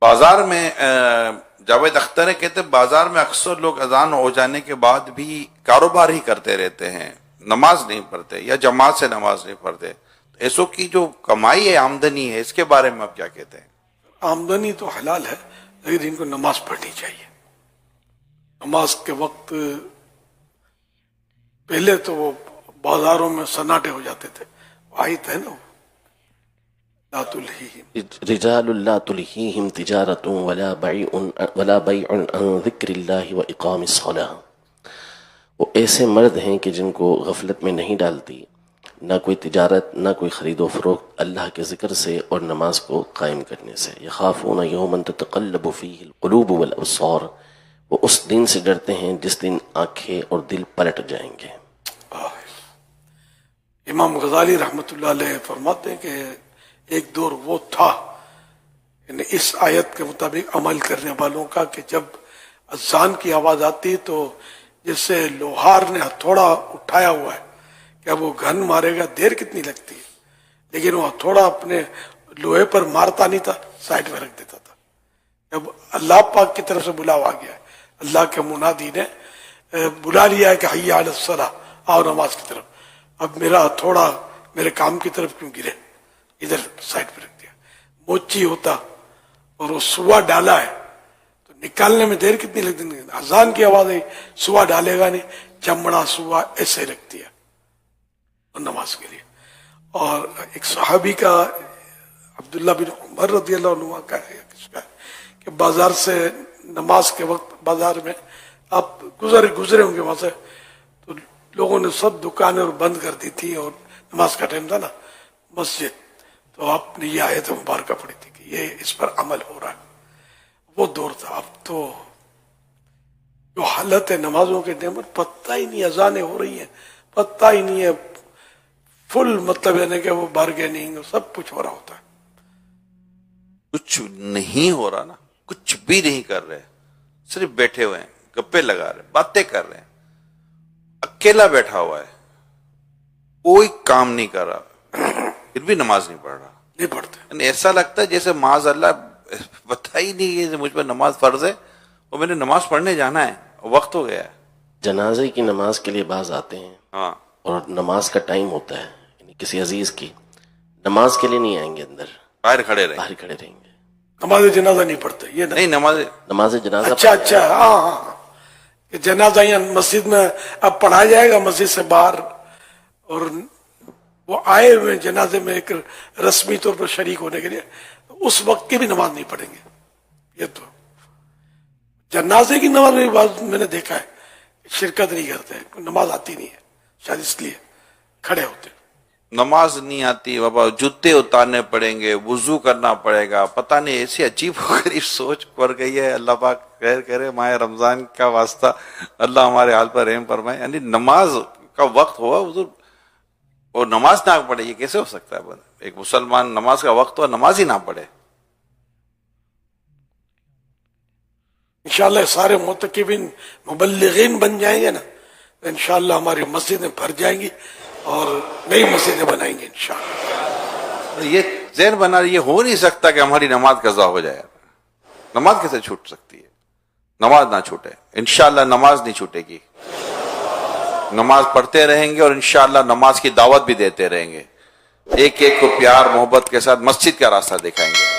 بازار میں جاوید اختر کہتے ہیں بازار میں اکثر لوگ اذان ہو جانے کے بعد بھی کاروبار ہی کرتے رہتے ہیں، نماز نہیں پڑھتے یا جماعت سے نماز نہیں پڑھتے. ایسوں کی جو کمائی ہے، آمدنی ہے، اس کے بارے میں آپ کیا کہتے ہیں؟ آمدنی تو حلال ہے، لیکن ان کو نماز پڑھنی چاہیے. نماز کے وقت پہلے تو وہ بازاروں میں سناٹے ہو جاتے تھے، آیت ہے نا لا تلہیہم رجال لا تلہیہم تجارت ولا بیع عن ذکر اللہ و اقام الصلاۃ. وہ ایسے مرد ہیں کہ جن کو غفلت میں نہیں ڈالتی نہ کوئی تجارت نہ کوئی خرید و فروخت اللہ کے ذکر سے اور نماز کو قائم کرنے سے. یخافون یوما تتقلب فیہ القلوب والابصار. وہ اس دن سے ڈرتے ہیں جس دن آنکھیں اور دل پلٹ جائیں گے. امام غزالی رحمۃ اللہ علیہ فرماتے ہیں کہ ایک دور وہ تھا، یعنی اس آیت کے مطابق عمل کرنے والوں کا، کہ جب اذان کی آواز آتی تو جیسے لوہار نے ہتھوڑا اٹھایا ہوا ہے کہ اب وہ گھن مارے گا، دیر کتنی لگتی ہے، لیکن وہ ہتھوڑا اپنے لوہے پر مارتا نہیں تھا، سائڈ میں رکھ دیتا تھا. جب اللہ پاک کی طرف سے بلاوا گیا ہے، اللہ کے منادی نے بلا لیا ہے کہ حی علی الصلاۃ، آؤ نماز کی طرف، اب میرا ہتھوڑا میرے کام کی طرف کیوں گرے، ادھر سائڈ پہ رکھ دیا. موچی ہوتا اور وہ سوا ڈالا ہے تو نکالنے میں دیر کتنی لگتی ہے. اذان کی آواز ہے، سوا ڈالے گا نہیں، چمڑا سوا ایسے رکھ دیا اور نماز کے لیے. اور ایک صحابی کا عبداللہ بن عمر رضی اللہ عنہ کا ہے کہ بازار سے نماز کے وقت بازار میں آپ گزرے ہوں گے وہاں سے، تو لوگوں نے سب دکانیں اور بند کر دی تھی اور نماز کا ٹائم تھا نا، مسجد، تو آپ نے یہ آیت مبارکہ پڑھی تھی کہ یہ اس پر عمل ہو رہا ہے. وہ دور تھا. اب تو جو حالت ہے نمازوں کے نعمت، پتہ ہی نہیں اذانیں ہو رہی ہیں، پتہ ہی نہیں ہے، فل مطلب یعنی کہ وہ بارگیننگ سب کچھ ہو رہا ہوتا ہے. کچھ نہیں ہو رہا نا، کچھ بھی نہیں کر رہے، صرف بیٹھے ہوئے ہیں، گپے لگا رہے، باتیں کر رہے ہیں، اکیلا بیٹھا ہوا ہے، کوئی کام نہیں کر رہا، پھر بھی نماز نہیں پڑھ رہا. نہیں پڑھتے. یعنی ایسا لگتا ہے جیسے معاذ اللہ پتہ ہی نہیں ہے مجھ پر نماز فرض ہے اور میں نے نماز پڑھنے جانا ہے، وقت ہو گیا ہے. جنازے کی نماز کے لیے بعض آتے ہیں ہاں، اور نماز کا ٹائم ہوتا ہے، یعنی کسی عزیز کی، نماز کے لیے نہیں آئیں گے، اندر باہر کھڑے رہے. باہر کھڑے رہیں گے. نماز جنازہ نہیں پڑھتے یہ نہیں، نماز جنازہ اچھا ہاں کہ جنازہ یہاں مسجد میں اب پڑھایا جائے گا مسجد سے باہر، اور وہ آئے ہوئے جنازے میں ایک رسمی طور پر شریک ہونے کے لیے، اس وقت کی بھی نماز نہیں پڑھیں گے. یہ تو جنازے کی نماز میں بعض میں نے دیکھا ہے شرکت نہیں کرتے، نماز آتی نہیں ہے، شاید اس لیے کھڑے ہوتے. نماز نہیں آتی بابا، جوتے اتارنے پڑیں گے، وضو کرنا پڑے گا، پتہ نہیں ایسی عجیب و غریب سوچ پڑ گئی ہے. اللہ پاک خیر کرے، ماہ رمضان کا واسطہ اللہ ہمارے حال پر رحم فرمائے. یعنی نماز کا وقت ہوا حضور اور نماز نہ پڑھے، یہ کیسے ہو سکتا ہے؟ ایک مسلمان نماز کا وقت ہوا نماز ہی نہ پڑھے. انشاءاللہ سارے معتکفین مبلغین بن جائیں گے نا، انشاءاللہ ہماری مسجدیں بھر جائیں گی اور نئی مسجدیں بنائیں گے انشاءاللہ. یہ ذہن بنا، یہ ہو نہیں سکتا کہ ہماری نماز قضا ہو جائے. نماز کیسے چھوٹ سکتی ہے؟ نماز نہ چھوٹے، انشاءاللہ نماز نہیں چھوٹے گی. نماز پڑھتے رہیں گے اور انشاءاللہ نماز کی دعوت بھی دیتے رہیں گے. ایک ایک کو پیار محبت کے ساتھ مسجد کا راستہ دکھائیں گے.